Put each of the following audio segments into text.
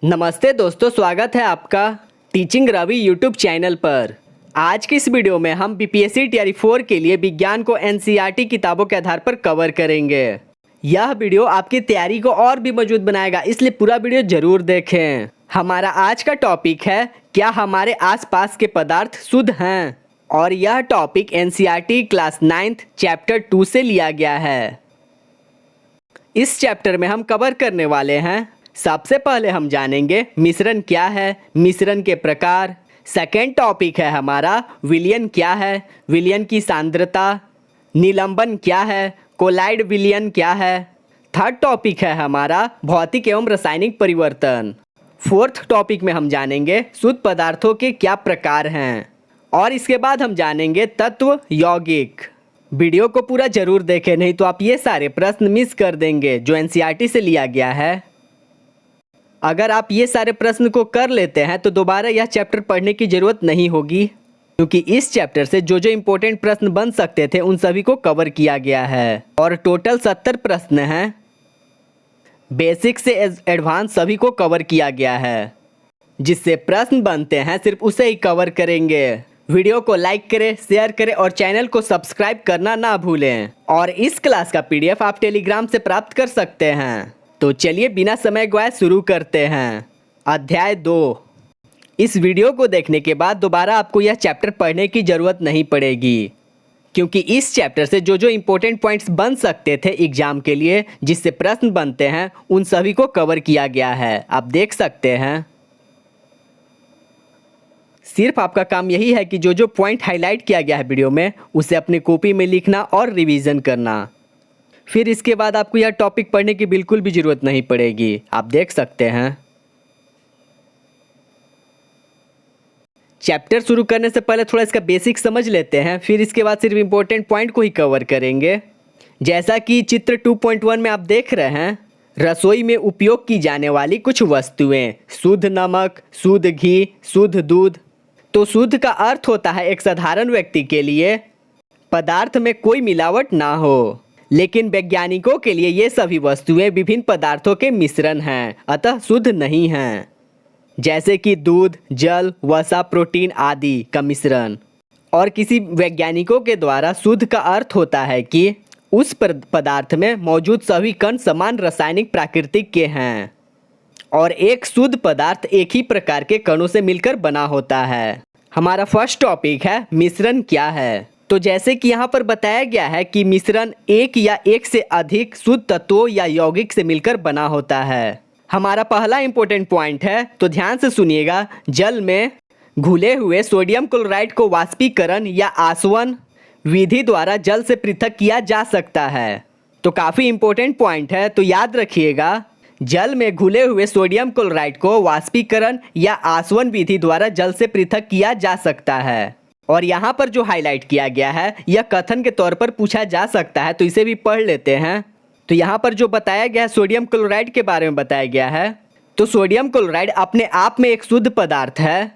नमस्ते दोस्तों, स्वागत है आपका टीचिंग रवि यूट्यूब चैनल पर। आज की इस वीडियो में हम बीपीएससी टीआरई 4 के लिए विज्ञान को एनसीईआरटी किताबों के आधार पर कवर करेंगे। यह वीडियो आपकी तैयारी को और भी मजबूत बनाएगा, इसलिए पूरा वीडियो जरूर देखें। हमारा आज का टॉपिक है, क्या हमारे आसपास के पदार्थ शुद्ध हैं? और यह topic NCERT class 9th chapter 2 से लिया गया है। इस चैप्टर में हम कवर करने वाले हैं, सबसे पहले हम जानेंगे मिश्रण क्या है, मिश्रण के प्रकार। सेकेंड टॉपिक है हमारा विलयन क्या है, विलयन की सांद्रता। निलंबन क्या है, कोलाइड विलयन क्या है। थर्ड टॉपिक है हमारा भौतिक एवं रासायनिक परिवर्तन। फोर्थ टॉपिक में हम जानेंगे शुद्ध पदार्थों के क्या प्रकार हैं। और इसके बाद हम जानेंगे तत्व यौगिक। वीडियो को पूरा जरूर देखें, नहीं तो आप ये सारे प्रश्न मिस कर देंगे जो एनसीईआरटी से लिया गया है। अगर आप ये सारे प्रश्न को कर लेते हैं तो दोबारा यह चैप्टर पढ़ने की ज़रूरत नहीं होगी, क्योंकि इस चैप्टर से जो इम्पोर्टेंट प्रश्न बन सकते थे उन सभी को कवर किया गया है। और टोटल 70 प्रश्न हैं, बेसिक से एडवांस सभी को कवर किया गया है। जिससे प्रश्न बनते हैं सिर्फ उसे ही कवर करेंगे। वीडियो को लाइक करें, शेयर करें और चैनल को सब्सक्राइब करना ना भूलें। और इस क्लास का पीडीएफ आप टेलीग्राम से प्राप्त कर सकते हैं। तो चलिए बिना समय गवाए शुरू करते हैं। अध्याय 2। इस वीडियो को देखने के बाद दोबारा आपको यह चैप्टर पढ़ने की ज़रूरत नहीं पड़ेगी, क्योंकि इस चैप्टर से जो इम्पोर्टेंट पॉइंट्स बन सकते थे एग्जाम के लिए, जिससे प्रश्न बनते हैं, उन सभी को कवर किया गया है। आप देख सकते हैं। सिर्फ आपका काम यही है कि जो पॉइंट हाईलाइट किया गया है वीडियो में, उसे अपनी कॉपी में लिखना और रिवीजन करना। फिर इसके बाद आपको यह टॉपिक पढ़ने की बिल्कुल भी ज़रूरत नहीं पड़ेगी। आप देख सकते हैं। चैप्टर शुरू करने से पहले थोड़ा इसका बेसिक समझ लेते हैं, फिर इसके बाद सिर्फ इम्पोर्टेंट पॉइंट को ही कवर करेंगे। जैसा कि चित्र 2.1 में आप देख रहे हैं, रसोई में उपयोग की जाने वाली कुछ वस्तुएं, शुद्ध नमक, शुद्ध घी, शुद्ध दूध। तो शुद्ध का अर्थ होता है एक साधारण व्यक्ति के लिए पदार्थ में कोई मिलावट ना हो, लेकिन वैज्ञानिकों के लिए ये सभी वस्तुएं विभिन्न पदार्थों के मिश्रण हैं, अतः शुद्ध नहीं हैं। जैसे कि दूध, जल, वसा, प्रोटीन आदि का मिश्रण। और किसी वैज्ञानिकों के द्वारा शुद्ध का अर्थ होता है कि उस पदार्थ में मौजूद सभी कण समान रासायनिक प्राकृतिक के हैं और एक शुद्ध पदार्थ एक ही प्रकार के कणों से मिलकर बना होता है। हमारा फर्स्ट टॉपिक है मिश्रण क्या है। तो जैसे कि यहाँ पर बताया गया है कि मिश्रण एक या एक से अधिक शुद्ध तत्वों या यौगिक से मिलकर बना होता है। हमारा पहला इंपॉर्टेंट पॉइंट है, तो ध्यान से सुनिएगा। जल में घुले हुए सोडियम क्लोराइड को वाष्पीकरण या आसवन विधि द्वारा जल से पृथक किया जा सकता है। तो काफ़ी इंपॉर्टेंट पॉइंट है, तो याद रखिएगा। जल में घुले हुए सोडियम क्लोराइड को वाष्पीकरण या आसवन विधि द्वारा जल से पृथक किया जा सकता है। और यहाँ पर जो हाईलाइट किया गया है, यह कथन के तौर पर पूछा जा सकता है, तो इसे भी पढ़ लेते हैं। तो यहाँ पर जो बताया गया है, सोडियम क्लोराइड के बारे में बताया गया है। तो सोडियम क्लोराइड अपने आप में एक शुद्ध पदार्थ है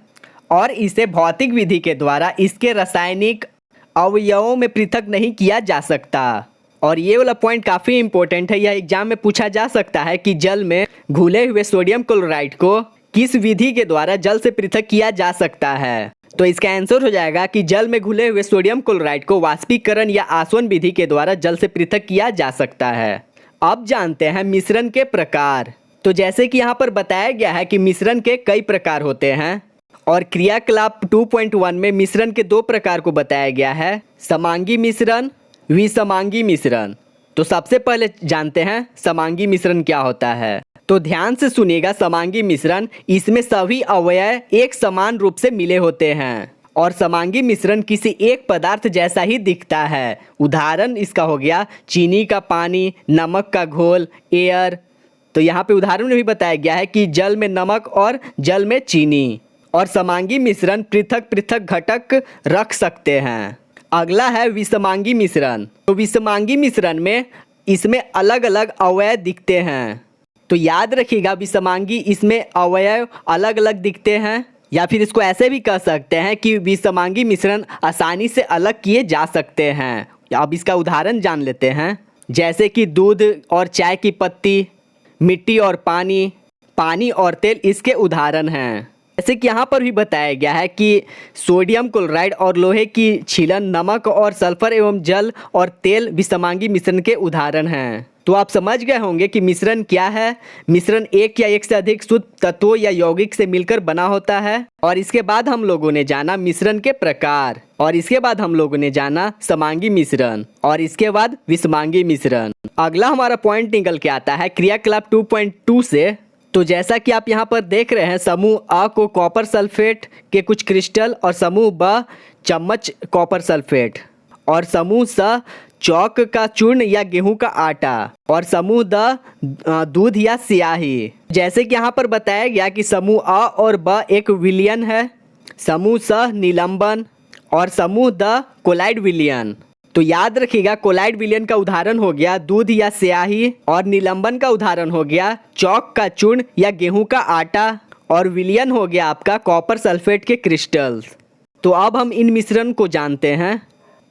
और इसे भौतिक विधि के द्वारा इसके रासायनिक अवयवों में पृथक नहीं किया जा सकता। और ये वाला पॉइंट काफ़ी इंपॉर्टेंट है, यह एग्जाम में पूछा जा सकता है कि जल में घुले हुए सोडियम क्लोराइड को किस विधि के द्वारा जल से पृथक किया जा सकता है। तो इसका आंसर हो जाएगा कि जल में घुले हुए सोडियम क्लोराइड को वाष्पीकरण या आसवन विधि के द्वारा जल से पृथक किया जा सकता है। अब जानते हैं मिश्रण के प्रकार। तो जैसे कि यहाँ पर बताया गया है कि मिश्रण के कई प्रकार होते हैं और क्रियाकलाप 2.1 में मिश्रण के 2 प्रकार को बताया गया है, समांगी मिश्रण, विसमांगी मिश्रण। तो सबसे पहले जानते हैं समांगी मिश्रण क्या होता है। तो ध्यान से सुनिएगा। समांगी मिश्रण, इसमें सभी अवयव एक समान रूप से मिले होते हैं और समांगी मिश्रण किसी एक पदार्थ जैसा ही दिखता है। उदाहरण इसका हो गया चीनी का पानी, नमक का घोल, एयर। तो यहाँ पे उदाहरण में भी बताया गया है कि जल में नमक और जल में चीनी। और समांगी मिश्रण पृथक पृथक घटक रख सकते हैं। अगला है विसमांगी मिश्रण। तो विसमांगी मिश्रण में इसमें अलग अलग अवयव दिखते हैं। तो याद रखिएगा, विसमांगी इसमें अवयव अलग अलग दिखते हैं, या फिर इसको ऐसे भी कह सकते हैं कि विसमांगी मिश्रण आसानी से अलग किए जा सकते हैं। अब इसका उदाहरण जान लेते हैं। जैसे कि दूध और चाय की पत्ती, मिट्टी और पानी, पानी और तेल इसके उदाहरण हैं। जैसे कि यहाँ पर भी बताया गया है कि सोडियम क्लोराइड और लोहे की छीलन, नमक और सल्फर एवं जल और तेल विषमांगी मिश्रण के उदाहरण हैं। तो आप समझ गए होंगे कि मिश्रण क्या है। मिश्रण एक या एक से अधिक शुद्ध तत्वों या यौगिक से मिलकर बना होता है। और इसके बाद हम लोगों ने जाना मिश्रण के प्रकार, और इसके बाद हम लोगों ने जाना समांगी मिश्रण, और इसके बाद विषमांगी मिश्रण। अगला हमारा पॉइंट निकल के आता है क्रियाकलाप 2.2 से। तो जैसा कि आप यहाँ पर देख रहे हैं, समूह अ को कॉपर सल्फेट के कुछ क्रिस्टल, और समूह ब चम्मच कॉपर सल्फेट, और समूह स चौक का चूर्ण या गेहूं का आटा, और समूह द दूध या स्याही। जैसे कि यहाँ पर बताया गया कि समूह अ और ब एक विलयन है, समूह स निलंबन, और समूह द कोलाइड विलयन। तो याद रखिएगा, कोलाइड विलयन का उदाहरण हो गया दूध या स्याही, और निलंबन का उदाहरण हो गया चौक का चूर्ण या गेहूं का आटा, और विलयन हो गया आपका कॉपर सल्फेट के क्रिस्टल्स। तो अब हम इन मिश्रण को जानते हैं।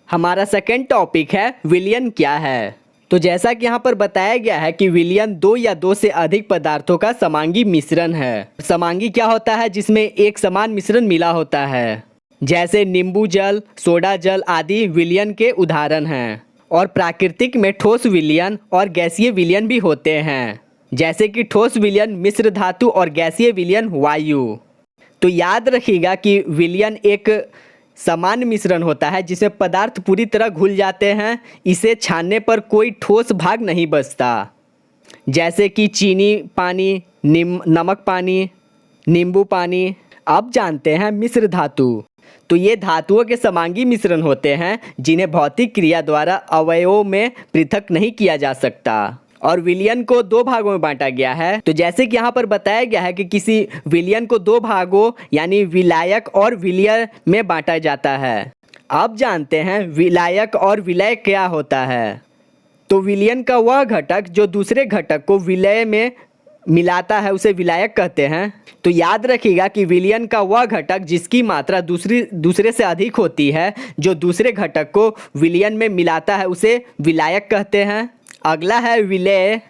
हमारा सेकेंड टॉपिक है विलयन क्या है। तो जैसा कि यहाँ पर बताया गया है कि विलयन दो या दो से अधिक पदार्थों का समांगी मिश्रण है। समांगी क्या होता है? जिसमें एक समान मिश्रण मिला होता है। जैसे नींबू जल, सोडा जल आदि विलयन के उदाहरण हैं। और प्राकृतिक में ठोस विलयन और गैसीय विलयन भी होते हैं। जैसे कि ठोस विलयन मिश्र धातु और गैसीय विलयन वायु। तो याद रखिएगा कि विलयन एक समान मिश्रण होता है जिसमें पदार्थ पूरी तरह घुल जाते हैं। इसे छानने पर कोई ठोस भाग नहीं बचता। जैसे कि चीनी पानी, नमक पानी, नींबू पानी। अब जानते हैं मिश्र धातु। तो ये धातुओं के समांगी मिश्रण होते हैं जिन्हें भौतिक क्रिया द्वारा अवयवों में पृथक नहीं किया जा सकता। और विलयन को दो भागों में बांटा गया है। तो जैसे कि यहाँ पर बताया गया है कि किसी विलयन को दो भागों यानी विलायक और विलय में बांटा जाता है। अब जानते हैं विलायक और विलय क्या होता है। तो विलयन का वह घटक जो दूसरे घटक को विलय में मिलाता है उसे विलायक कहते हैं। तो याद रखिएगा कि विलयन का वह घटक जिसकी मात्रा दूसरे से अधिक होती है, जो दूसरे घटक को विलयन में मिलाता है उसे विलायक कहते हैं। अगला है विलय।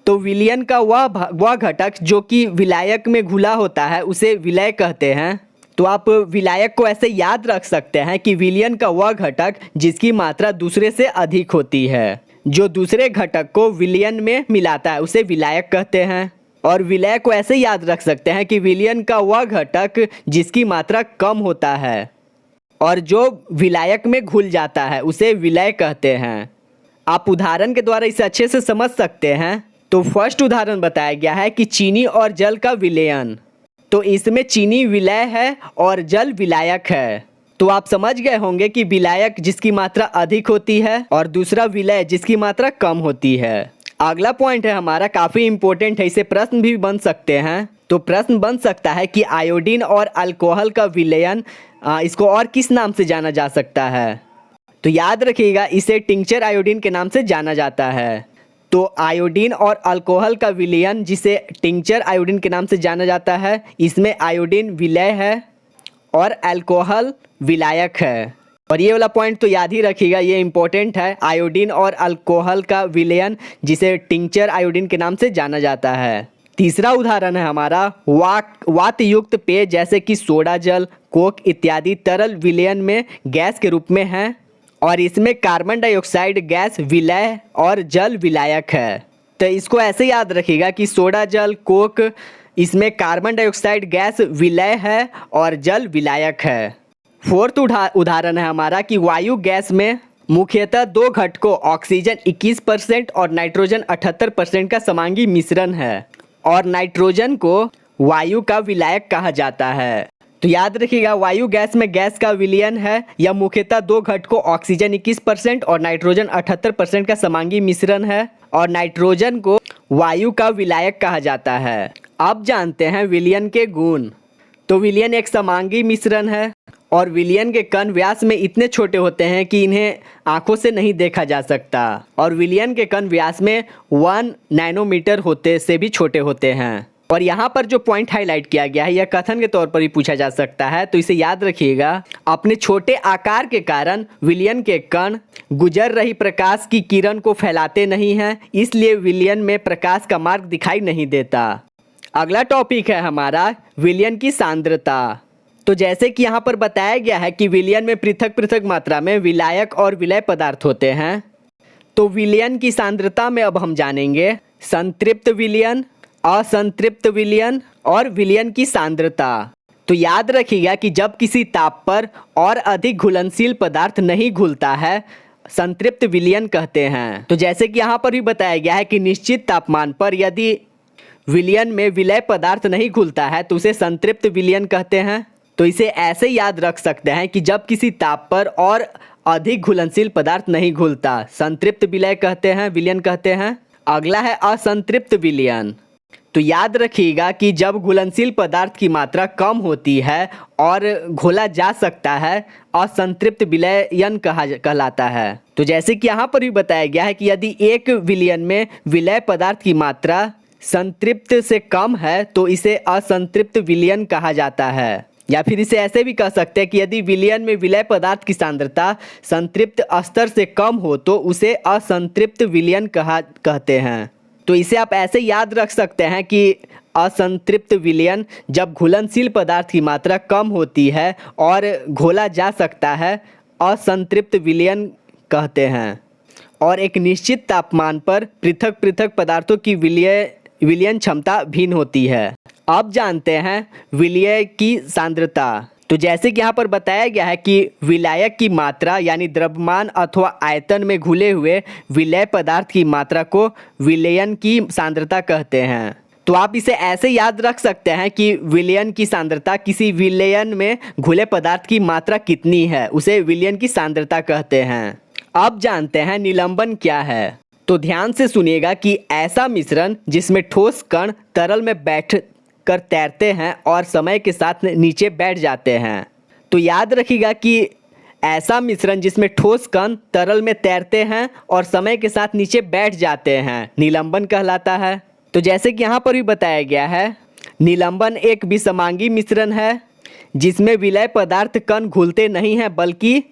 तो विलयन का वह घटक जो कि विलायक में घुला होता है उसे विलय कहते हैं। तो आप विलायक को ऐसे याद रख सकते हैं कि विलयन का वह घटक जिसकी मात्रा दूसरे से अधिक होती है, जो दूसरे घटक को विलयन में मिलाता है उसे विलायक कहते हैं। और विलय को ऐसे याद रख सकते हैं कि विलयन का वह घटक जिसकी मात्रा कम होता है और जो विलायक में घुल जाता है उसे विलय कहते हैं। आप उदाहरण के द्वारा इसे अच्छे से समझ सकते हैं। तो फर्स्ट उदाहरण बताया गया है कि चीनी और जल का विलयन। तो इसमें चीनी विलय है और जल विलायक है। तो आप समझ गए होंगे कि विलायक जिसकी मात्रा अधिक होती है और दूसरा विलय जिसकी मात्रा कम होती है। अगला पॉइंट है हमारा, काफ़ी इंपॉर्टेंट है, इसे प्रश्न भी बन सकते हैं। तो प्रश्न बन सकता है कि आयोडीन और अल्कोहल का विलयन, इसको और किस नाम से जाना जा सकता है। तो याद रखिएगा इसे टिंचर आयोडीन के नाम से जाना जाता है। तो आयोडीन और अल्कोहल का विलयन जिसे टिंचर आयोडीन के नाम से जाना जाता है, इसमें आयोडीन विलय है और अल्कोहल विलायक है। और ये वाला पॉइंट तो याद ही रखिएगा, ये इंपॉर्टेंट है। आयोडीन और अल्कोहल का विलयन जिसे टिंचर आयोडीन के नाम से जाना जाता है। तीसरा उदाहरण है हमारा वात युक्त पेय जैसे कि सोडा जल, कोक इत्यादि तरल विलयन में गैस के रूप में है और इसमें कार्बन डाइऑक्साइड गैस विलय और जल विलायक है। तो इसको ऐसे याद रखिएगा कि सोडा जल, कोक, इसमें कार्बन डाइऑक्साइड गैस विलय है और जल विलायक है। फोर्थ उदाहरण है हमारा कि वायु गैस में मुख्यतः दो घटकों ऑक्सीजन 21% और नाइट्रोजन 78% का समांगी मिश्रण है और नाइट्रोजन को वायु का विलायक कहा जाता है। तो याद रखिएगा वायु गैस में गैस का विलयन है। यह मुख्यतः दो घटकों ऑक्सीजन 21% और नाइट्रोजन 78% का समांगी मिश्रण है और नाइट्रोजन को वायु का विलायक कहा जाता है। अब जानते हैं विलयन के गुण। तो विलयन एक समांगी मिश्रण है और विलयन के कण व्यास में इतने छोटे होते हैं कि इन्हें आंखों से नहीं देखा जा सकता और विलयन के कण व्यास में 1 नैनोमीटर होते से भी छोटे होते हैं। और यहाँ पर जो पॉइंट हाईलाइट किया गया है यह कथन के तौर पर भी पूछा जा सकता है, तो इसे याद रखिएगा। अपने छोटे आकार के कारण विलयन के कण गुजर रही प्रकाश की किरण को फैलाते नहीं हैं, इसलिए विलयन में प्रकाश का मार्ग दिखाई नहीं देता। अगला टॉपिक है हमारा विलयन की सांद्रता। तो जैसे कि यहाँ पर बताया गया है कि विलयन में पृथक पृथक मात्रा में विलायक और विलय पदार्थ होते हैं। तो विलयन की सांद्रता में अब हम जानेंगे संतृप्त विलयन, असंतृप्त विलयन और विलयन की सांद्रता। तो याद रखिएगा कि जब किसी ताप पर और अधिक घुलनशील पदार्थ नहीं घुलता है, संतृप्त विलयन कहते हैं। तो जैसे कि यहाँ पर भी बताया गया है कि निश्चित तापमान पर यदि विलयन में विलय पदार्थ नहीं घुलता है तो उसे संतृप्त विलयन कहते हैं। तो इसे ऐसे याद रख सकते हैं कि जब किसी ताप पर और अधिक घुलनशील पदार्थ नहीं घुलता, संतृप्त विलय कहते हैं, विलयन कहते हैं। अगला है असंतृप्त विलयन। तो याद रखिएगा कि जब घुलनशील पदार्थ की मात्रा कम होती है और घोला जा सकता है, असंतृप्त विलयन कहलाता है। तो जैसे कि यहाँ पर भी बताया गया है कि यदि एक विलयन में विलय पदार्थ की मात्रा संतृप्त से कम है तो इसे असंतृप्त विलयन कहा जाता है। या फिर इसे ऐसे भी कह सकते हैं कि यदि विलयन में विलय पदार्थ की सांद्रता संतृप्त स्तर से कम हो तो उसे असंतृप्त विलयन कहते हैं। तो इसे आप ऐसे याद रख सकते हैं कि असंतृप्त विलयन जब घुलनशील पदार्थ की मात्रा कम होती है और घोला जा सकता है, असंतृप्त विलयन कहते हैं। और एक निश्चित तापमान पर पृथक पृथक पदार्थों की विलयन क्षमता भिन्न होती है। अब जानते हैं विलय की सांद्रता। तो जैसे कि यहाँ पर बताया गया है कि विलायक की मात्रा यानी द्रव्यमान अथवा आयतन में घुले हुए विलय पदार्थ की मात्रा को विलयन की सांद्रता कहते हैं। तो आप इसे ऐसे याद रख सकते हैं कि विलयन की सांद्रता किसी विलयन में घुले पदार्थ की मात्रा कितनी है, उसे विलयन की सांद्रता कहते हैं। अब जानते हैं निलंबन क्या है। तो ध्यान से सुनिएगा कि ऐसा मिश्रण जिसमें ठोस कण तरल में बैठ कर तैरते हैं और समय के साथ नीचे बैठ जाते हैं। तो याद रखिएगा कि ऐसा मिश्रण जिसमें ठोस कण तरल में तैरते हैं और समय के साथ नीचे बैठ जाते हैं निलंबन कहलाता है। तो जैसे कि यहाँ पर भी बताया गया है, निलंबन एक विषमांगी मिश्रण है जिसमें विलय पदार्थ कण घुलते नहीं हैं बल्कि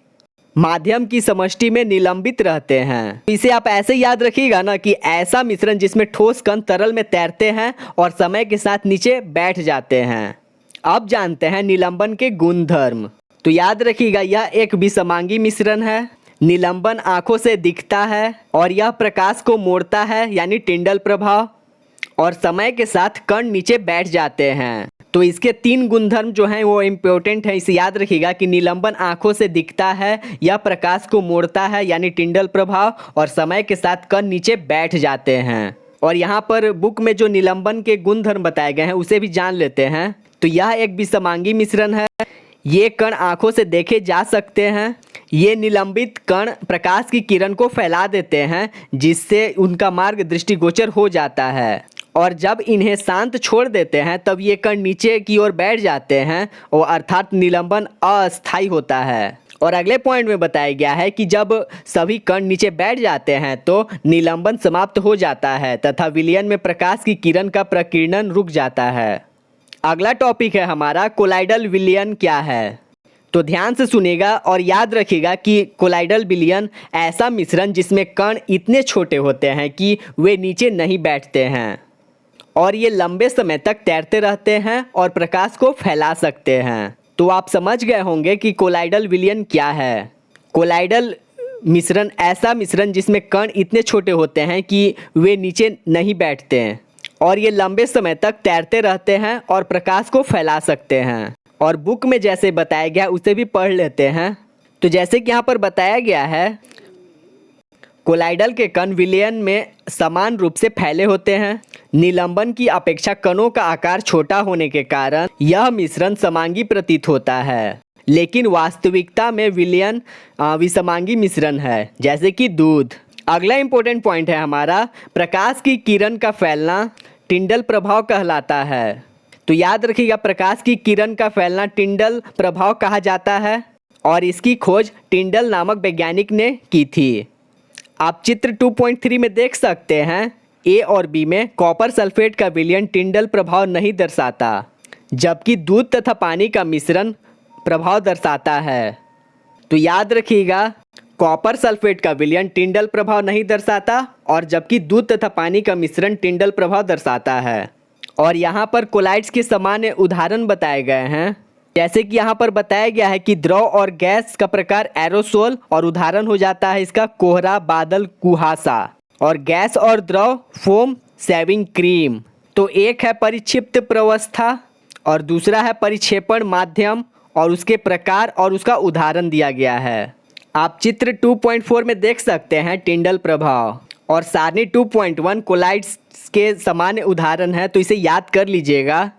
माध्यम की समष्टि में निलंबित रहते हैं। इसे आप ऐसे याद रखिएगा ना कि ऐसा मिश्रण जिसमें ठोस कण तरल में तैरते हैं और समय के साथ नीचे बैठ जाते हैं। अब जानते हैं निलंबन के गुणधर्म। तो याद रखिएगा यह एक विषमांगी मिश्रण है। निलंबन आंखों से दिखता है और यह प्रकाश को मोड़ता है यानी टिंडल प्रभाव, और समय के साथ कण नीचे बैठ जाते हैं। तो इसके 3 गुणधर्म जो हैं वो इम्पोर्टेंट है। इसे याद रखिएगा कि निलंबन आंखों से दिखता है, यह प्रकाश को मोड़ता है यानी टिंडल प्रभाव, और समय के साथ कण नीचे बैठ जाते हैं। और यहाँ पर बुक में जो निलंबन के गुणधर्म बताए गए हैं उसे भी जान लेते हैं। तो यह एक विषमांगी मिश्रण है। ये कण आंखों से देखे जा सकते हैं। ये निलंबित कण प्रकाश की किरण को फैला देते हैं जिससे उनका मार्ग दृष्टिगोचर हो जाता है, और जब इन्हें शांत छोड़ देते हैं तब ये कण नीचे की ओर बैठ जाते हैं और अर्थात निलंबन अस्थायी होता है। और अगले पॉइंट में बताया गया है कि जब सभी कण नीचे बैठ जाते हैं तो निलंबन समाप्त हो जाता है तथा विलयन में प्रकाश की किरण का प्रकीर्णन रुक जाता है। अगला टॉपिक है हमारा कोलाइडल विलयन क्या है। तो ध्यान से सुनेगा और याद रखिएगा कि कोलाइडल विलयन ऐसा मिश्रण जिसमें कण इतने छोटे होते हैं कि वे नीचे नहीं बैठते हैं और ये लंबे समय तक तैरते रहते हैं और प्रकाश को फैला सकते हैं। तो आप समझ गए होंगे कि कोलाइडल विलयन क्या है। कोलाइडल मिश्रण ऐसा मिश्रण जिसमें कण इतने छोटे होते हैं कि वे नीचे नहीं बैठते हैं और ये लंबे समय तक तैरते रहते हैं और प्रकाश को फैला सकते हैं। और बुक में जैसे बताया गया उसे भी पढ़ लेते हैं। तो जैसे कि यहाँ पर बताया गया है, कोलाइडल के कण विलयन में समान रूप से फैले होते हैं। निलंबन की अपेक्षा कणों का आकार छोटा होने के कारण यह मिश्रण समांगी प्रतीत होता है, लेकिन वास्तविकता में विलयन विषमांगी मिश्रण है, जैसे कि दूध। अगला इंपॉर्टेंट पॉइंट है हमारा, प्रकाश की किरण का फैलना टिंडल प्रभाव कहलाता है। तो याद रखिएगा, प्रकाश की किरण का फैलना टिंडल प्रभाव कहा जाता है और इसकी खोज टिंडल नामक वैज्ञानिक ने की थी। आप चित्र 2.3 में देख सकते हैं, ए और बी में कॉपर सल्फेट का विलयन टिंडल प्रभाव नहीं दर्शाता, जबकि दूध तथा पानी का मिश्रण प्रभाव दर्शाता है। तो याद रखिएगा, कॉपर सल्फेट का विलयन टिंडल प्रभाव नहीं दर्शाता और जबकि दूध तथा पानी का मिश्रण टिंडल प्रभाव दर्शाता है। और यहाँ पर कोलाइड्स के सामान्य उदाहरण बताए गए हैं। जैसे कि यहाँ पर बताया गया है कि द्रव और गैस का प्रकार एरोसोल, और उदाहरण हो जाता है इसका कोहरा, बादल, कुहासा। और गैस और द्रव फोम, शेविंग क्रीम। तो एक है परिक्षिप्त प्रवस्था और दूसरा है परिक्षेपण माध्यम, और उसके प्रकार और उसका उदाहरण दिया गया है। आप चित्र 2.4 में देख सकते हैं टिंडल प्रभाव, और सारणी 2.1 कोलाइड्स के सामान्य उदाहरण है, तो इसे याद कर लीजिएगा।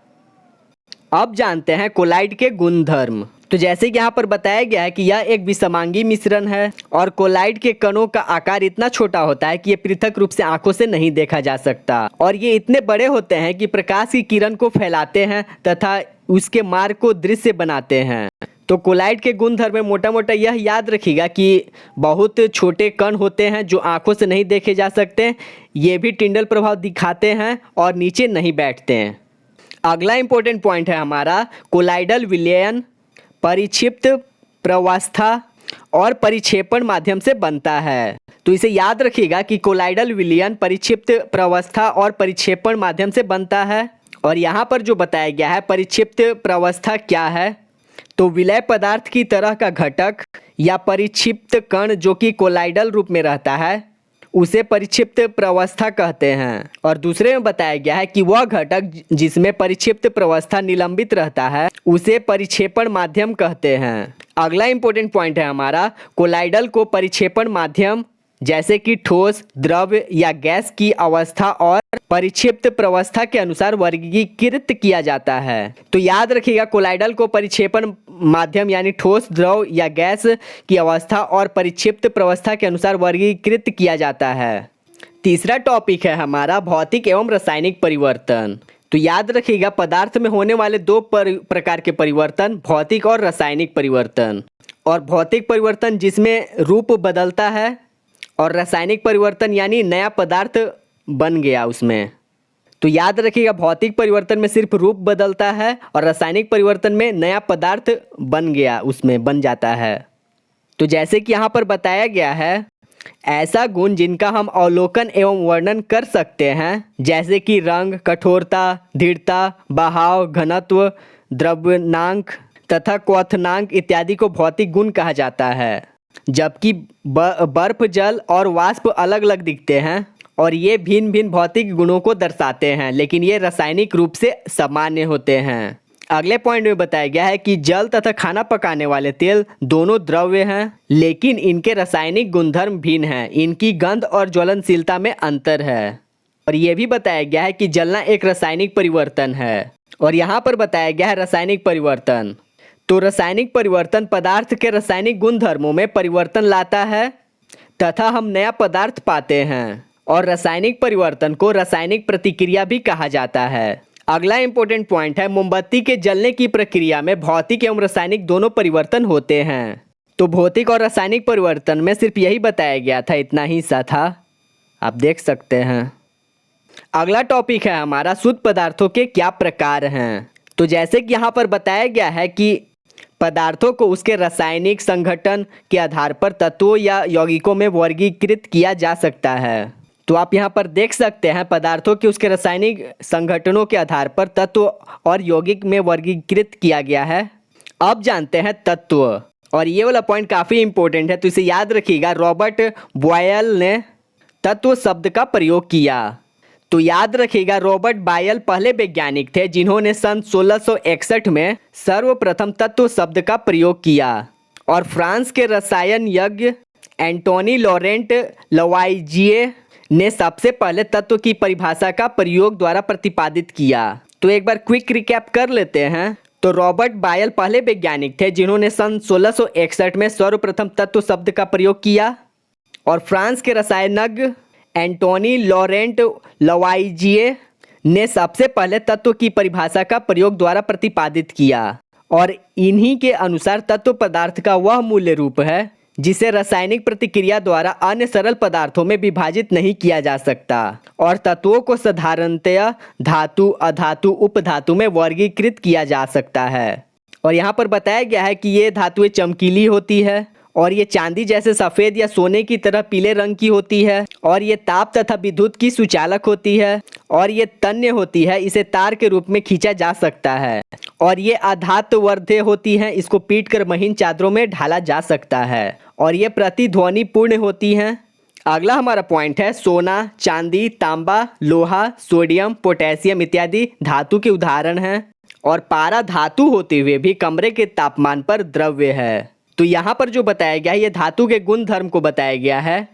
अब जानते हैं कोलाइड के गुणधर्म। तो जैसे कि यहाँ पर बताया गया है कि यह एक विषमांगी मिश्रण है, और कोलाइड के कणों का आकार इतना छोटा होता है कि ये पृथक रूप से आंखों से नहीं देखा जा सकता, और ये इतने बड़े होते हैं कि प्रकाश की किरण को फैलाते हैं तथा उसके मार्ग को दृश्य बनाते हैं। तो कोलाइड के गुणधर्म में मोटा मोटा यह याद रखिएगा कि बहुत छोटे कण होते हैं जो आंखों से नहीं देखे जा सकते, ये भी टिंडल प्रभाव दिखाते हैं और नीचे नहीं बैठते हैं। अगला इंपॉर्टेंट पॉइंट है हमारा कोलाइडल विलयन परिक्षिप्त प्रवस्था और परिक्षेपण माध्यम से बनता है। तो इसे याद रखिएगा कि कोलाइडल विलयन परिक्षिप्त प्रवस्था और परिक्षेपण माध्यम से बनता है। और यहाँ पर जो बताया गया है परिक्षिप्त प्रवस्था क्या है, तो विलय पदार्थ की तरह का घटक या परिक्षिप्त कण जो कि कोलाइडल रूप में रहता है उसे परिक्षिप्त प्रवस्था कहते हैं। और दूसरे में बताया गया है कि वह घटक जिसमें परिक्षिप्त प्रवस्था निलंबित रहता है उसे परिक्षेपण माध्यम कहते हैं। अगला इंपॉर्टेंट पॉइंट है हमारा कोलाइडल को परिक्षेपण माध्यम जैसे कि ठोस, द्रव या गैस की अवस्था और परिक्षिप्त प्रवस्था के अनुसार वर्गीकृत किया जाता है। तो याद रखिएगा कोलाइडल को परिक्षेपण माध्यम यानी ठोस, द्रव या गैस की अवस्था और परिक्षिप्त प्रवस्था के अनुसार वर्गीकृत किया जाता है। तीसरा टॉपिक है हमारा भौतिक एवं रासायनिक परिवर्तन। तो याद रखिएगा पदार्थ में होने वाले दो प्रकार के परिवर्तन, भौतिक और रासायनिक परिवर्तन। और भौतिक परिवर्तन जिसमें रूप बदलता है, और रासायनिक परिवर्तन यानी नया पदार्थ बन गया उसमें। तो याद रखिएगा भौतिक परिवर्तन में सिर्फ रूप बदलता है और रासायनिक परिवर्तन में नया पदार्थ बन गया उसमें बन जाता है। तो जैसे कि यहाँ पर बताया गया है ऐसा गुण जिनका हम अवलोकन एवं वर्णन कर सकते हैं, जैसे कि रंग, कठोरता, दृढ़ता, बहाव, घनत्व, द्रव्यनांक तथा क्वथनांक इत्यादि को भौतिक गुण कहा जाता है। जबकि बर्फ, जल और वाष्प अलग अलग दिखते हैं और ये भिन्न भिन्न भौतिक गुणों को दर्शाते हैं, लेकिन ये रासायनिक रूप से सामान्य होते हैं। अगले पॉइंट में बताया गया है कि जल तथा खाना पकाने वाले तेल दोनों द्रव्य हैं, लेकिन इनके रासायनिक गुणधर्म भिन्न हैं। इनकी गंध और ज्वलनशीलता में अंतर है। और ये भी बताया गया है कि जलना एक रासायनिक परिवर्तन है। और यहाँ पर बताया गया है रासायनिक परिवर्तन। तो रासायनिक परिवर्तन पदार्थ के रासायनिक गुणधर्मों में परिवर्तन लाता है तथा हम नया पदार्थ पाते हैं। और रासायनिक परिवर्तन को रासायनिक प्रतिक्रिया भी कहा जाता है। अगला इंपॉर्टेंट पॉइंट है मोमबत्ती के जलने की प्रक्रिया में भौतिक एवं रासायनिक दोनों परिवर्तन होते हैं। तो भौतिक और रासायनिक परिवर्तन में सिर्फ यही बताया गया था, इतना ही सा था, आप देख सकते हैं। अगला टॉपिक है हमारा शुद्ध पदार्थों के क्या प्रकार हैं। तो जैसे कि यहाँ पर बताया गया है कि पदार्थों को उसके रासायनिक संगठन के आधार पर तत्वों या यौगिकों में वर्गीकृत किया जा सकता है। तो आप यहाँ पर देख सकते हैं पदार्थों के उसके रासायनिक संगठनों के आधार पर तत्व और यौगिक में वर्गीकृत किया गया है। अब जानते हैं तत्व, और ये वाला पॉइंट काफ़ी इंपॉर्टेंट है, तो इसे याद रखिएगा। रॉबर्ट बॉयल ने तत्व शब्द का प्रयोग किया। तो याद रखिएगा रॉबर्ट बॉयल पहले वैज्ञानिक थे जिन्होंने सन 1661 में सर्वप्रथम तत्व शब्द का प्रयोग किया। और फ्रांस के रसायन यज्ञ एंटोनी लॉरेंट लवाइजिए ने सबसे पहले तत्व की परिभाषा का प्रयोग द्वारा प्रतिपादित किया। तो एक बार क्विक रिकैप कर लेते हैं। तो रॉबर्ट बॉयल पहले वैज्ञानिक थे जिन्होंने सन 1661 में सर्वप्रथम तत्व शब्द का प्रयोग किया। और फ्रांस के रसायनज्ञ एंटोनी लॉरेंट लवाइजिए ने सबसे पहले तत्व की परिभाषा का प्रयोग द्वारा प्रतिपादित किया। और इन्हीं के अनुसार तत्व पदार्थ का वह मूल्य रूप है जिसे रासायनिक प्रतिक्रिया द्वारा अन्य सरल पदार्थों में विभाजित नहीं किया जा सकता। और तत्वों को साधारणतया धातु, अधातु, उपधातु में वर्गीकृत किया जा सकता है। और यहाँ पर बताया गया है कि ये धातुएं चमकीली होती है और ये चांदी जैसे सफ़ेद या सोने की तरह पीले रंग की होती है और ये ताप तथा विद्युत की सुचालक होती है और ये तन्य होती है, इसे तार के रूप में खींचा जा सकता है और ये आधातवर्ध्य होती हैं, इसको पीट कर महीन चादरों में ढाला जा सकता है और ये प्रतिध्वनि पूर्ण होती हैं। अगला हमारा पॉइंट है सोना, चांदी, तांबा, लोहा, सोडियम, पोटेशियम इत्यादि धातु के उदाहरण हैं और पारा धातु होते हुए भी कमरे के तापमान पर द्रव्य है। तो यहाँ पर जो बताया गया है ये धातु के गुण धर्म को बताया गया है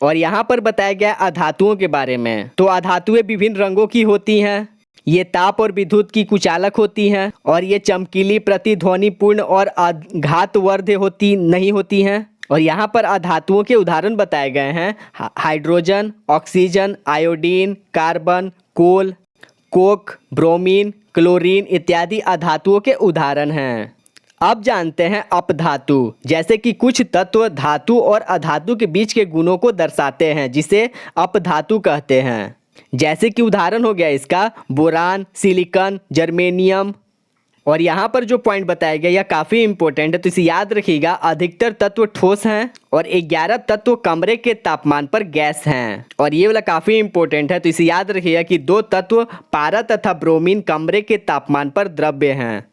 और यहाँ पर बताया गया अधातुओं के बारे में। तो अधातुएं विभिन्न रंगों की होती हैं, ये ताप और विद्युत की कुचालक होती हैं और ये चमकीली, प्रतिध्वनिपूर्ण और आघातवर्ध्य नहीं होती हैं। और यहाँ पर अधातुओं के उदाहरण बताए गए हैं हाइड्रोजन, ऑक्सीजन, आयोडीन, कार्बन, कोल, कोक, ब्रोमीन, क्लोरीन इत्यादि अधातुओं के उदाहरण हैं। अब जानते हैं अपधातु, जैसे कि कुछ तत्व धातु और अधातु के बीच के गुणों को दर्शाते हैं जिसे अपधातु कहते हैं। जैसे कि उदाहरण हो गया इसका बोरान, सिलिकॉन, जर्मेनियम। और यहाँ पर जो पॉइंट बताया गया यह काफ़ी इंपॉर्टेंट है, तो इसे याद रखिएगा। अधिकतर तत्व ठोस हैं और 11 तत्व कमरे के तापमान पर गैस हैं और ये वाला काफ़ी इंपॉर्टेंट है, तो इसे याद रखिएगा कि 2 तत्व पारा तथा ब्रोमीन कमरे के तापमान पर द्रव्य हैं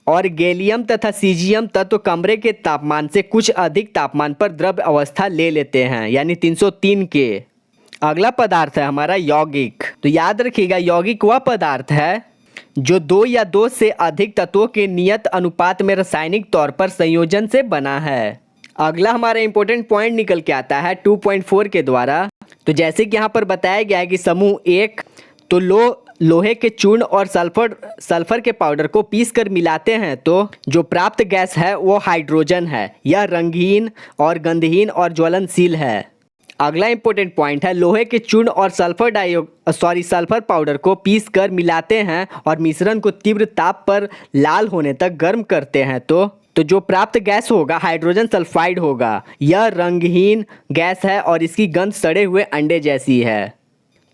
और गैलियम तथा सीजियम तत्व कमरे के तापमान से कुछ अधिक तापमान पर द्रव्य अवस्था ले लेते हैं, यानी 303 के। अगला पदार्थ है हमारा यौगिक। तो याद रखिएगा यौगिक वह पदार्थ है जो 2 या 2 से अधिक तत्वों के नियत अनुपात में रासायनिक तौर पर संयोजन से बना है। अगला हमारा इंपॉर्टेंट पॉइंट निकल के आता है 2.4 के द्वारा। तो जैसे कि यहाँ पर बताया गया है कि समूह 1 तो लोहे के चूर्ण और सल्फर के पाउडर को पीस कर मिलाते हैं तो जो प्राप्त गैस है वो हाइड्रोजन है। यह रंगहीन और गंधहीन और ज्वलनशील है। अगला इंपॉर्टेंट पॉइंट है लोहे के चूर्ण और सल्फर पाउडर को पीस कर मिलाते हैं और मिश्रण को तीव्र ताप पर लाल होने तक गर्म करते हैं तो जो प्राप्त गैस होगा हाइड्रोजन सल्फाइड होगा। यह रंगहीन गैस है और इसकी गंध सड़े हुए अंडे जैसी है।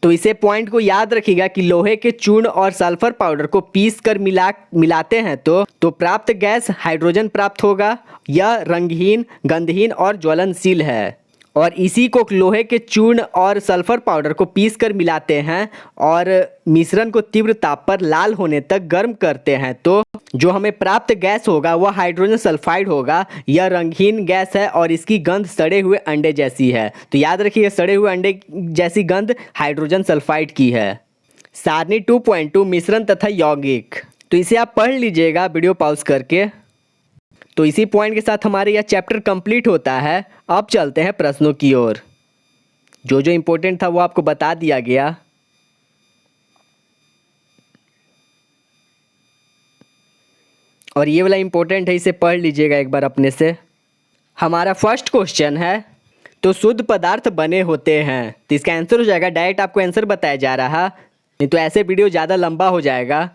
तो इसे पॉइंट को याद रखिएगा कि लोहे के चूर्ण और सल्फर पाउडर को पीस कर मिलाते हैं तो प्राप्त गैस हाइड्रोजन प्राप्त होगा। यह रंगहीन, गंधहीन और ज्वलनशील है और इसी को लोहे के चूर्ण और सल्फर पाउडर को पीस कर मिलाते हैं और मिश्रण को तीव्र ताप पर लाल होने तक गर्म करते हैं तो जो हमें प्राप्त गैस होगा वह हाइड्रोजन सल्फाइड होगा। यह रंगहीन गैस है और इसकी गंध सड़े हुए अंडे जैसी है। तो याद रखिए सड़े हुए अंडे जैसी गंध हाइड्रोजन सल्फाइड की है। सारणी 2.2 मिश्रण तथा यौगिक। तो इसे आप पढ़ लीजिएगा वीडियो पॉज करके। तो इसी पॉइंट के साथ हमारे यह चैप्टर कंप्लीट होता है। अब चलते हैं प्रश्नों की ओर। जो इम्पोर्टेंट था वो आपको बता दिया गया। और ये वाला इम्पोर्टेंट है, इसे पढ़ लीजिएगा एक बार अपने से। हमारा फर्स्ट क्वेश्चन है तो शुद्ध पदार्थ बने होते हैं। तो इसका आंसर हो जाएगा, डायरेक्ट आपको आंसर बताया जा रहा, नहीं तो ऐसे वीडियो ज़्यादा लंबा हो जाएगा।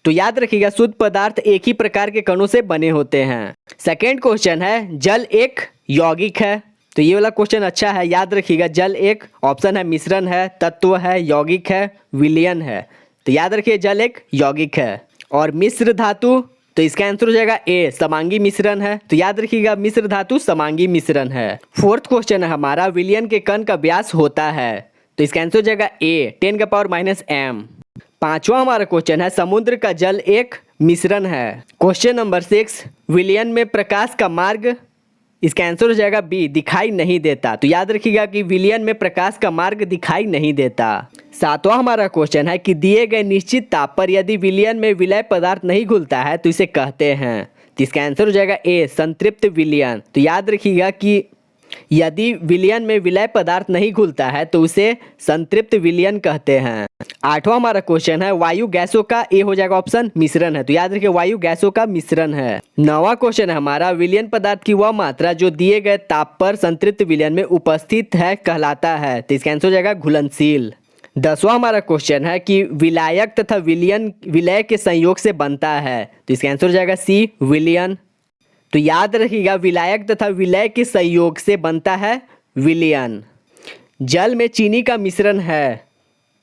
तो याद रखिएगा शुद्ध पदार्थ एक ही प्रकार के कणों से बने होते हैं। सेकेंड क्वेश्चन है जल एक यौगिक है। तो ये वाला क्वेश्चन अच्छा है, याद रखिएगा जल एक ऑप्शन है, मिश्रण है, तत्व है, यौगिक है, विलयन है। तो याद रखिए जल एक यौगिक है। और मिश्र धातु, तो इसका आंसर हो जाएगा ए, समांगी मिश्रण है। तो याद रखिएगा मिश्र धातु समांगी मिश्रण है। फोर्थ क्वेश्चन है हमारा विलयन के कण का व्यास होता है। तो इसका आंसर हो जाएगा ए, 10⁻⁻m। पांचवा हमारा क्वेश्चन है समुद्र का जल एक मिश्रण है। क्वेश्चन नंबर 6 विलयन में प्रकाश का मार्ग, इसका आंसर हो जाएगा बी, दिखाई नहीं देता। तो याद रखिएगा कि विलयन में प्रकाश का मार्ग दिखाई नहीं देता। सातवां हमारा क्वेश्चन है कि दिए गए निश्चित ताप पर यदि विलयन में विलय पदार्थ नहीं घुलता है तो इसे कहते हैं। तो इसका आंसर हो जाएगा ए, संतृप्त विलयन। तो याद रखिएगा कि यदि विलयन में विलय पदार्थ नहीं घुलता है तो उसे संतृप्त विलयन कहते हैं। आठवां हमारा क्वेश्चन है वायु गैसों का, ए हो जाएगा ऑप्शन, मिश्रण है। तो याद रखिए वायु गैसों का मिश्रण है। नौवां क्वेश्चन है हमारा विलयन पदार्थ की वह मात्रा जो दिए गए ताप पर संतृप्त विलयन में उपस्थित है कहलाता है। तो इसका आंसर हो जाएगा घुलनशील। 10वां हमारा क्वेश्चन है कि विलायक तथा विलयन विलय के संयोग से बनता है। तो इसका आंसर हो जाएगा सी, विलयन। तो याद रखिएगा विलायक तथा विलय के संयोग से बनता है विलयन। जल में चीनी का मिश्रण है।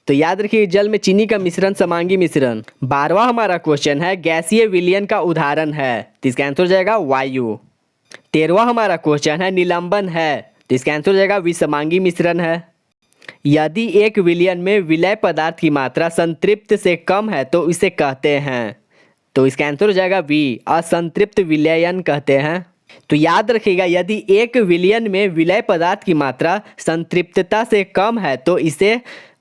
तो याद रखिए जल में चीनी का मिश्रण समांगी मिश्रण। 12वां हमारा क्वेश्चन है गैसीय विलयन का उदाहरण है। तो इसका आंसर हो जाएगा वायु। 13वां हमारा क्वेश्चन है निलंबन है, तो इसका आंसर हो जाएगा विषमांगी मिश्रण है। यदि एक विलयन में विलय पदार्थ की मात्रा संतृप्त से कम है तो इसे कहते हैं, तो इसका आंसर हो जाएगा बी, असंतृप्त विलयन कहते हैं। तो याद रखिएगा, यदि एक विलयन में विलय पदार्थ की मात्रा संतृप्तता से कम है तो इसे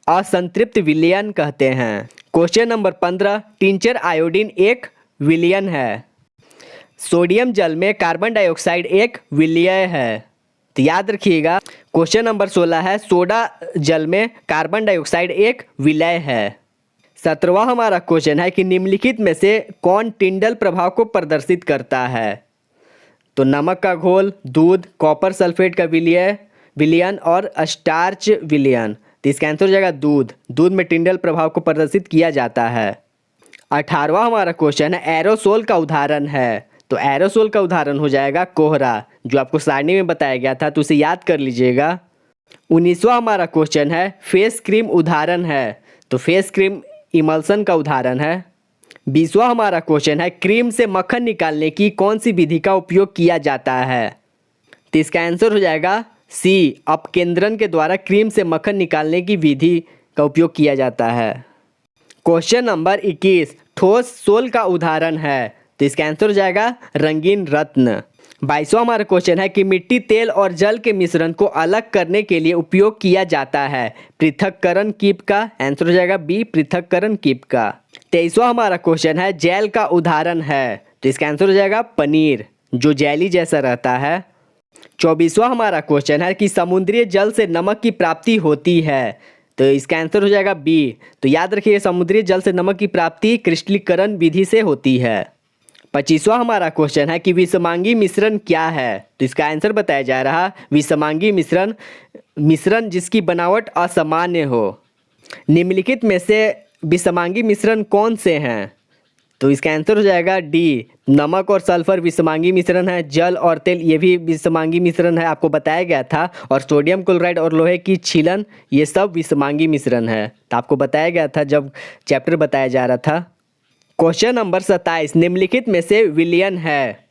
असंतृप्त विलयन कहते हैं। क्वेश्चन नंबर 15, टिंचर आयोडीन एक विलयन है। सोडियम जल में कार्बन डाइऑक्साइड एक विलय है, तो याद रखिएगा। क्वेश्चन नंबर 16 है, सोडा जल में कार्बन डाइऑक्साइड एक विलय है। 17वां हमारा क्वेश्चन है कि निम्नलिखित में से कौन टिंडल प्रभाव को प्रदर्शित करता है, तो नमक का घोल, दूध, कॉपर सल्फेट का विलयन और स्टार्च विलयन। तो इसका आंसर हो जाएगा दूध। दूध में टिंडल प्रभाव को प्रदर्शित किया जाता है। 18वां हमारा क्वेश्चन है, एरोसोल का उदाहरण है, तो एरोसोल का उदाहरण हो जाएगा कोहरा, जो आपको सारणी में बताया गया था, तो उसे याद कर लीजिएगा। 19वां हमारा क्वेश्चन है, फेस क्रीम उदाहरण है, तो फेस क्रीम इमल्सन का उदाहरण है। 20वां हमारा क्वेश्चन है, क्रीम से मक्खन निकालने की कौन सी विधि का उपयोग किया जाता है, तो इसका आंसर हो जाएगा सी, अपकेंद्रन के द्वारा क्रीम से मक्खन निकालने की विधि का उपयोग किया जाता है। क्वेश्चन नंबर 21, ठोस सोल का उदाहरण है, तो इसका आंसर हो जाएगा रंगीन रत्न। 22वां हमारा क्वेश्चन है कि मिट्टी, तेल और जल के मिश्रण को अलग करने के लिए उपयोग किया जाता है, पृथक्करण कीप का। आंसर हो जाएगा बी, पृथक्करण कीप का। 23वां हमारा क्वेश्चन है, जेल का उदाहरण है, तो इसका आंसर हो जाएगा पनीर, जो जेली जैसा रहता है। 24वां हमारा क्वेश्चन है कि समुद्री जल से नमक की प्राप्ति होती है, तो इसका आंसर हो जाएगा बी। तो याद रखिए, समुद्री जल से नमक की प्राप्ति क्रिस्टलीकरण विधि से होती है। 25वां हमारा क्वेश्चन है कि विषमांगी मिश्रण क्या है, तो इसका आंसर बताया जा रहा, विषमांगी मिश्रण जिसकी बनावट असामान्य हो। निम्नलिखित में से विषमांगी मिश्रण कौन से हैं, तो इसका आंसर हो जाएगा डी, नमक और सल्फर विषमांगी मिश्रण है। जल और तेल ये भी विषमांगी मिश्रण है, आपको बताया गया था। और सोडियम क्लोराइड और लोहे की छीलन ये सब विषमांगी मिश्रण है, तो आपको बताया गया था जब चैप्टर बताया जा रहा था। क्वेश्चन नंबर 27, निम्नलिखित में से विलयन है,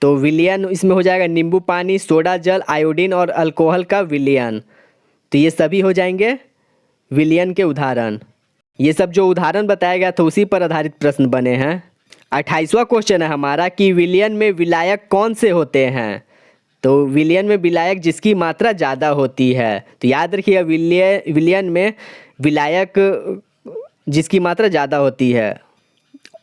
तो विलयन इसमें हो जाएगा नींबू पानी, सोडा जल, आयोडीन और अल्कोहल का विलयन। तो ये सभी हो जाएंगे विलयन के उदाहरण। ये सब जो उदाहरण बताया गया था उसी पर आधारित प्रश्न बने हैं। 28वां क्वेश्चन है हमारा कि विलयन में विलायक कौन से होते हैं, तो विलयन में विलायक जिसकी मात्रा ज़्यादा होती है, तो याद रखिए विलयन में विलायक जिसकी मात्रा ज़्यादा होती है।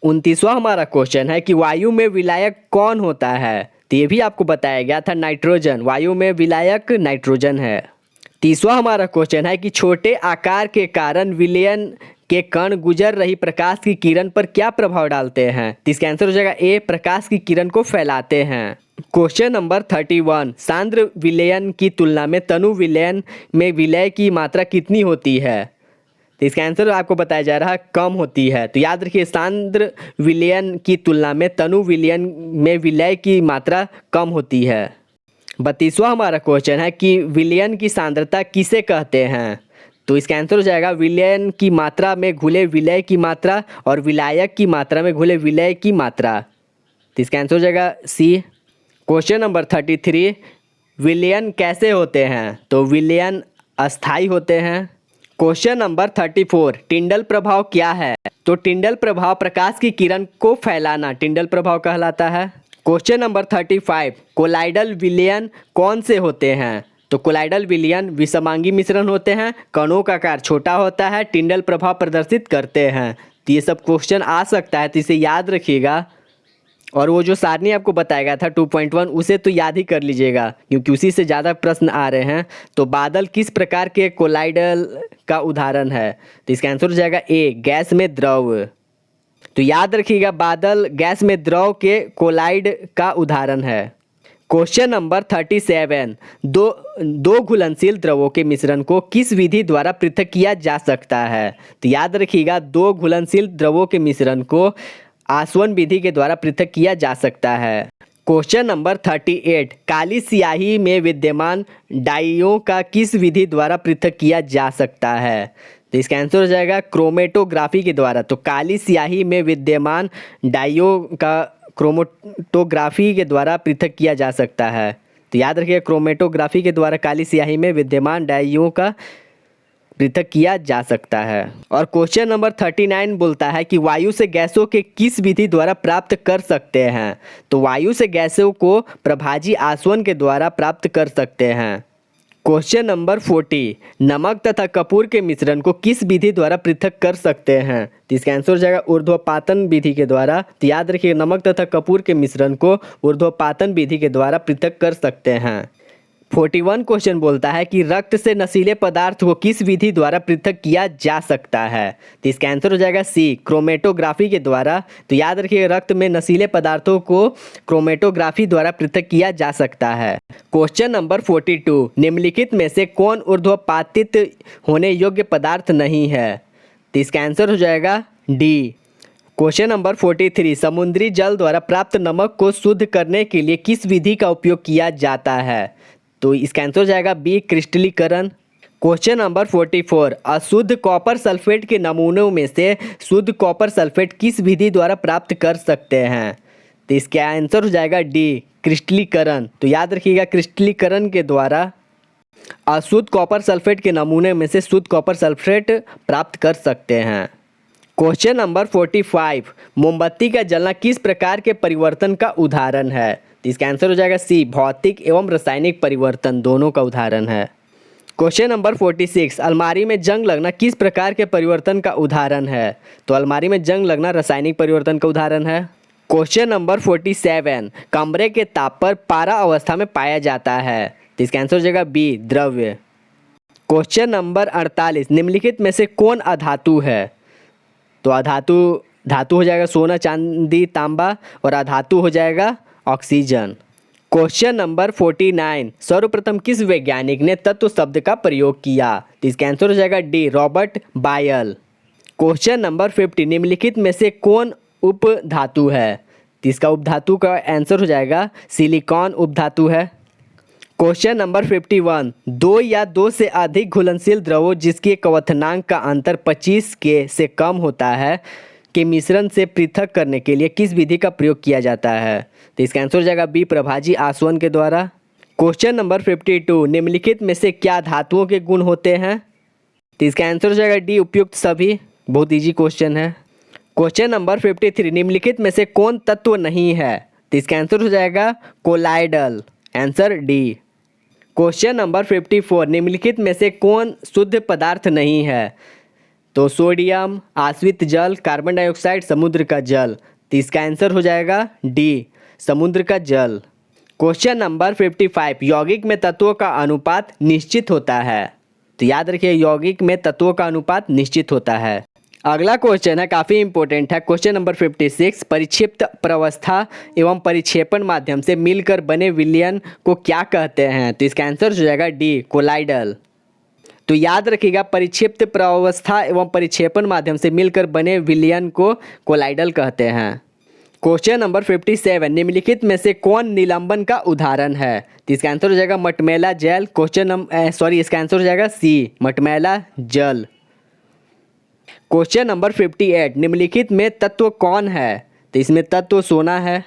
29वां हमारा क्वेश्चन है कि वायु में विलायक कौन होता है, तो ये भी आपको बताया गया था नाइट्रोजन, वायु में विलायक नाइट्रोजन है। 30वां हमारा क्वेश्चन है कि छोटे आकार के कारण विलयन के कण गुजर रही प्रकाश की किरण पर क्या प्रभाव डालते हैं, तो इसका आंसर हो जाएगा ए, प्रकाश की किरण को फैलाते हैं। क्वेश्चन नंबर 31, सांद्र विलयन की तुलना में तनु विलयन में विलय की मात्रा कितनी होती है, तो इसका आंसर आपको बताया जा रहा है कम होती है। तो याद रखिए, सांद्र विलयन की तुलना में तनु विलयन में विलय की मात्रा कम होती है। 32वां हमारा क्वेश्चन है कि विलयन की सांद्रता किसे कहते हैं, तो इसका आंसर हो जाएगा विलयन की मात्रा में घुले विलय की मात्रा और विलायक की मात्रा में घुले विलय की मात्रा, तो इसका आंसर हो जाएगा सी। क्वेश्चन नंबर 33, विलयन कैसे होते हैं, तो विलयन अस्थायी होते हैं। क्वेश्चन नंबर 34, टिंडल प्रभाव क्या है, तो टिंडल प्रभाव प्रकाश की किरण को फैलाना टिंडल प्रभाव कहलाता है। क्वेश्चन नंबर 35, कोलाइडल विलयन कौन से होते हैं, तो कोलाइडल विलयन विषमांगी मिश्रण होते हैं, कणों का आकार छोटा होता है, टिंडल प्रभाव प्रदर्शित करते हैं। तो ये सब क्वेश्चन आ सकता है, तो इसे याद रखिएगा। और वो जो सारणी आपको बताया गया था 2.1 उसे तो याद ही कर लीजिएगा, क्योंकि उसी से ज़्यादा प्रश्न आ रहे हैं। तो बादल किस प्रकार के कोलाइडल का उदाहरण है, तो इसका आंसर हो जाएगा ए, गैस में द्रव। तो याद रखिएगा, बादल गैस में द्रव के कोलाइड का उदाहरण है। क्वेश्चन नंबर 37, दो घुलनशील द्रवों के मिश्रण को किस विधि द्वारा पृथक किया जा सकता है, तो याद रखिएगा, दो घुलनशील द्रवों के मिश्रण को आसवन विधि के द्वारा पृथक किया जा सकता है। क्वेश्चन नंबर 38, काली स्याही में विद्यमान डाइयों का किस विधि द्वारा पृथक किया जा सकता है, तो इसका आंसर हो जाएगा क्रोमेटोग्राफी के द्वारा। तो काली स्याही में विद्यमान डाइयों का क्रोमेटोग्राफी के द्वारा पृथक किया जा सकता है। तो याद रखिए क्रोमेटोग्राफी के द्वारा काली स्याही में विद्यमान डाइयों का पृथक किया जा सकता है। और क्वेश्चन नंबर 39 बोलता है कि वायु से गैसों के किस विधि द्वारा प्राप्त कर सकते हैं। तो वायु से गैसों को प्रभाजी आसवन के द्वारा प्राप्त कर सकते हैं। क्वेश्चन नंबर 40 नमक तथा कपूर के मिश्रण को किस विधि द्वारा पृथक कर सकते हैं। तो इसका आंसर हो जाएगा ऊर्ध्वपातन विधि के द्वारा। तो याद रखिए नमक तथा कपूर के मिश्रण को ऊर्ध्वपातन विधि के द्वारा पृथक कर सकते हैं। 41 क्वेश्चन बोलता है कि रक्त से नशीले पदार्थ को किस विधि द्वारा पृथक किया जा सकता है। तो इसका आंसर हो जाएगा सी क्रोमेटोग्राफी के द्वारा। तो याद रखिए रक्त में नशीले पदार्थों को क्रोमेटोग्राफी द्वारा पृथक किया जा सकता है। क्वेश्चन नंबर 42 निम्नलिखित में से कौन ऊर्ध्वपातित होने योग्य पदार्थ नहीं है। तो इसका आंसर हो जाएगा डी। क्वेश्चन नंबर 43 समुद्री जल द्वारा प्राप्त नमक को शुद्ध करने के लिए किस विधि का उपयोग किया जाता है। तो इसका आंसर हो जाएगा बी क्रिस्टलीकरण। क्वेश्चन नंबर 44 अशुद्ध कॉपर सल्फेट के नमूनों में से शुद्ध कॉपर सल्फेट किस विधि द्वारा प्राप्त कर सकते हैं। तो इसका आंसर हो जाएगा डी क्रिस्टलीकरण। तो याद रखिएगा क्रिस्टलीकरण के द्वारा अशुद्ध कॉपर सल्फेट के नमूने में से शुद्ध कॉपर सल्फेट प्राप्त कर सकते हैं। क्वेश्चन नंबर 45 मोमबत्ती का जलना किस प्रकार के परिवर्तन का उदाहरण है। तो इसका आंसर हो जाएगा सी भौतिक एवं रासायनिक परिवर्तन दोनों का उदाहरण है। क्वेश्चन नंबर 46 अलमारी में जंग लगना किस प्रकार के परिवर्तन का उदाहरण है। तो अलमारी में जंग लगना रासायनिक परिवर्तन का उदाहरण है। क्वेश्चन नंबर 47 कमरे के ताप पर पारा अवस्था में पाया जाता है। तो इसका आंसर हो जाएगा बी द्रव्य। क्वेश्चन नंबर 48 निम्नलिखित में से कौन अधातु है। तो धातु हो जाएगा सोना चांदी तांबा और अधातु हो जाएगा ऑक्सीजन। क्वेश्चन नंबर 49 सर्वप्रथम किस वैज्ञानिक ने तत्व शब्द का प्रयोग किया। तो इसका आंसर हो जाएगा डी रॉबर्ट बायल। क्वेश्चन नंबर 50 निम्नलिखित में से कौन उपधातु है। तो इसका उपधातु का आंसर हो जाएगा सिलिकॉन उपधातु है। क्वेश्चन नंबर 51 दो या दो से अधिक घुलनशील द्रवों जिसके क्वथनांक का अंतर 25 के से कम होता है के मिश्रण से पृथक करने के लिए किस विधि का प्रयोग किया जाता है। तो इसका आंसर हो जाएगा बी प्रभाजी आसवन के द्वारा। क्वेश्चन नंबर 52 निम्नलिखित में से क्या धातुओं के गुण होते हैं। तो इसका आंसर हो जाएगा डी उपयुक्त सभी। बहुत इजी क्वेश्चन है। क्वेश्चन नंबर 53 निम्नलिखित में से कौन तत्व नहीं है। तो इसका आंसर हो जाएगा colloidal answer D. Question number 54 निम्नलिखित में से कौन शुद्ध पदार्थ नहीं है। तो सोडियम आश्रित जल कार्बन डाइऑक्साइड समुद्र का जल। तो इसका आंसर हो जाएगा डी समुद्र का जल। क्वेश्चन नंबर 55 यौगिक में तत्वों का अनुपात निश्चित होता है। तो याद रखिए यौगिक में तत्वों का अनुपात निश्चित होता है। अगला क्वेश्चन है काफ़ी इंपॉर्टेंट है। क्वेश्चन नंबर 56 परिक्षिप्त प्रवस्था एवं परिक्षेपण माध्यम से मिलकर बने विलयन को क्या कहते हैं। तो इसका आंसर हो जाएगा डी कोलाइडल। तो याद रखिएगा परिक्षिप्त प्रावस्था एवं परिक्षेपण माध्यम से मिलकर बने विलयन को कोलाइडल कहते हैं। क्वेश्चन नंबर 57 निम्नलिखित में से कौन निलंबन का उदाहरण है। तो इसका आंसर हो जाएगा मटमैला जल। इसका आंसर हो जाएगा सी मटमैला जल। क्वेश्चन नंबर 58 निम्नलिखित में तत्व कौन है। तो इसमें तत्व सोना है।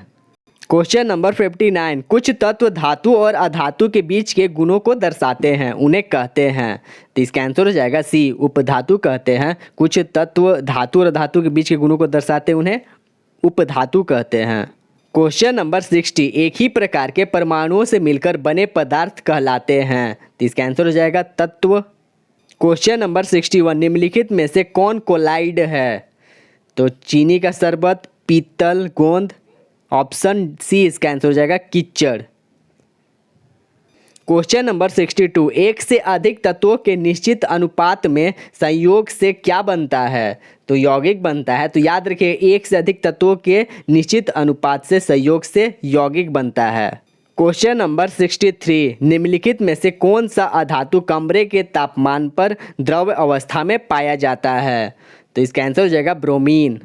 क्वेश्चन नंबर 59 कुछ तत्व धातु और अधातु के बीच के गुणों को दर्शाते हैं उन्हें कहते हैं। तो इसका आंसर हो जाएगा सी उपधातु कहते हैं। कुछ तत्व धातु और अधातु के बीच के गुणों को दर्शाते हैं उन्हें उपधातु कहते हैं। क्वेश्चन नंबर 60 एक ही प्रकार के परमाणुओं से मिलकर बने पदार्थ कहलाते हैं। तो इसका आंसर हो जाएगा तत्व। क्वेश्चन नंबर 61 निम्नलिखित में से कौन कोलाइड है। तो चीनी का शरबत पीतल गोंद ऑप्शन सी इसका आंसर हो जाएगा कीचड़। क्वेश्चन नंबर 62 एक से अधिक तत्वों के निश्चित अनुपात में संयोग से क्या बनता है। तो यौगिक बनता है। तो याद रखिए एक से अधिक तत्वों के निश्चित अनुपात से संयोग से यौगिक बनता है। क्वेश्चन नंबर 63 निम्नलिखित में से कौन सा अधातु कमरे के तापमान पर द्रव अवस्था में पाया जाता है। तो इसका आंसर हो जाएगा ब्रोमीन।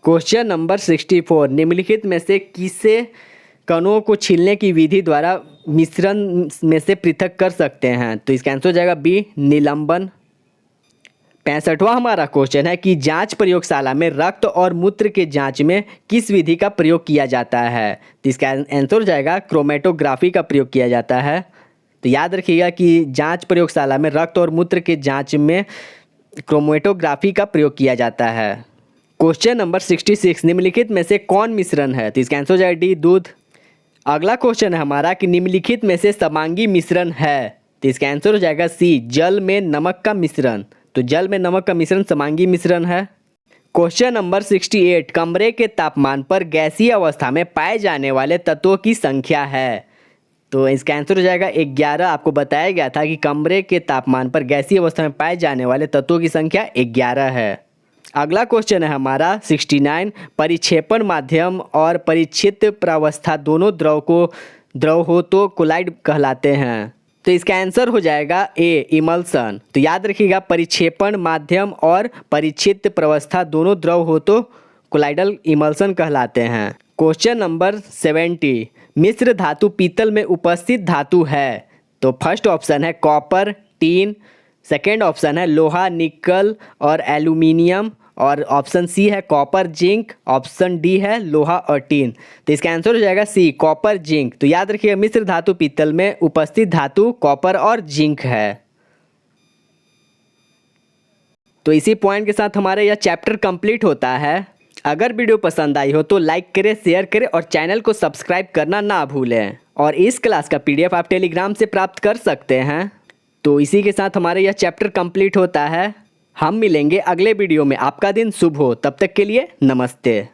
क्वेश्चन नंबर 64 निम्नलिखित में से किसे कणों को छीलने की विधि द्वारा मिश्रण में से पृथक कर सकते हैं। तो इसका आंसर हो जाएगा बी निलंबन। 65वां हमारा क्वेश्चन है कि जांच प्रयोगशाला में रक्त और मूत्र के जांच में किस विधि का प्रयोग किया जाता है। तो इसका आंसर हो जाएगा क्रोमेटोग्राफी का प्रयोग किया जाता है। तो याद रखिएगा कि जांच प्रयोगशाला में रक्त और मूत्र के जांच में क्रोमेटोग्राफी का प्रयोग किया जाता है। क्वेश्चन नंबर 66, निम्नलिखित में से कौन मिश्रण है। तो इसका आंसर हो जाएगा डी, दूध। अगला क्वेश्चन है हमारा कि निम्नलिखित में से समांगी मिश्रण है। तो इसका आंसर हो जाएगा सी, जल में नमक का मिश्रण। तो जल में नमक का मिश्रण समांगी मिश्रण है। क्वेश्चन नंबर 68, कमरे के तापमान पर गैसीय अवस्था में पाए जाने वाले तत्वों की संख्या है। तो इसका आंसर हो जाएगा 11। आपको बताया गया था कि कमरे के तापमान पर गैसीय अवस्था में पाए जाने वाले तत्वों की संख्या 11 है। अगला क्वेश्चन है हमारा 69, परिक्षेपण माध्यम और परिक्षित प्रावस्था दोनों द्रव हो तो कोलाइड कहलाते हैं। तो इसका आंसर हो जाएगा ए, इमल्सन। तो याद रखिएगा परिक्षेपण माध्यम और परिक्षित प्रावस्था दोनों द्रव हो तो कोलाइडल इमल्सन कहलाते हैं। क्वेश्चन नंबर 70, मिश्र धातु पीतल में उपस्थित धातु है। तो फर्स्ट ऑप्शन है कॉपर, टीन। सेकेंड ऑप्शन है लोहा, निकल और एल्यूमिनियम। और ऑप्शन सी है कॉपर, जिंक। ऑप्शन डी है लोहा और टीन। तो इसका आंसर हो जाएगा सी, कॉपर, जिंक। तो याद रखिएगा मिश्र धातु पीतल में उपस्थित धातु कॉपर और जिंक है। तो इसी पॉइंट के साथ हमारा यह चैप्टर कंप्लीट होता है। अगर वीडियो पसंद आई हो तो लाइक करें, शेयर करें और चैनल को सब्सक्राइब करना ना भूलें। और इस क्लास का PDF आप टेलीग्राम से प्राप्त कर सकते हैं। तो इसी के साथ हमारा यह चैप्टर कंप्लीट होता है। हम मिलेंगे अगले वीडियो में। आपका दिन शुभ हो। तब तक के लिए नमस्ते।